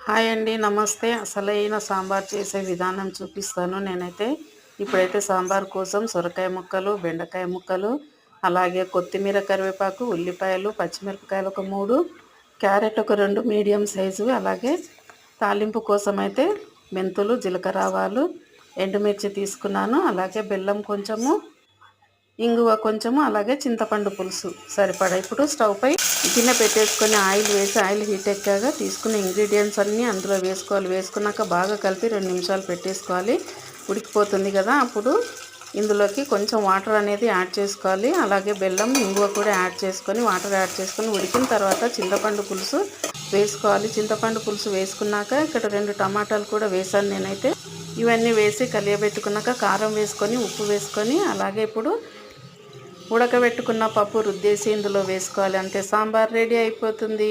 Hi అండి, నమస్తే. అసలైన సాంబార్ చేసే విధానం చూపిస్తాను నేనైతే. ఇప్పుడైతే సాంబార్ కోసం సొరకాయ ముక్కలు, బెండకాయ ముక్కలు, అలాగే కొత్తిమీర, కరివేపాకు, ఉల్లిపాయలు, పచ్చిమిరపకాయలు ఒక 3, క్యారెట్ ఒక 2 మీడియం సైజు, అలాగే తాలింపు కోసం అయితే మెంతులు, జీలకర్ర, ఆవాలు, ఎండుమిర్చి తీసుకున్నాను. అలాగే బెల్లం కొంచెము, ఇంగువ కొంచెము, అలాగే చింతపండు పులుసు సరిపడా. ఇప్పుడు స్టవ్ పై గిన్నె పెట్టేసుకొని ఆయిల్ వేసి, ఆయిల్ హీట్ ఎక్కాక తీసుకున్న ఇంగ్రీడియంట్స్ అన్నీ అందులో వేసుకోవాలి. వేసుకున్నాక బాగా కలిపి 2 నిమిషాలు పెట్టేసుకోవాలి. ఉడికిపోతుంది కదా, అప్పుడు ఇందులోకి కొంచెం వాటర్ అనేది యాడ్ చేసుకోవాలి. అలాగే బెల్లం, ఇంగువ కూడా యాడ్ చేసుకొని వాటర్ యాడ్ చేసుకొని ఉడికిన తర్వాత చింతపండు పులుసు వేసుకోవాలి. చింతపండు పులుసు వేసుకున్నాక ఇక్కడ 2 టమాటాలు కూడా వేసాను నేనైతే. ఇవన్నీ వేసి కలియబెట్టుకున్నాక కారం వేసుకొని, ఉప్పు వేసుకొని, అలాగే ఇప్పుడు ఉడకబెట్టుకున్న పప్పు రుద్దేసి ఇందులో వేసుకోవాలి. అంతే, సాంబార్ రెడీ అయిపోతుంది.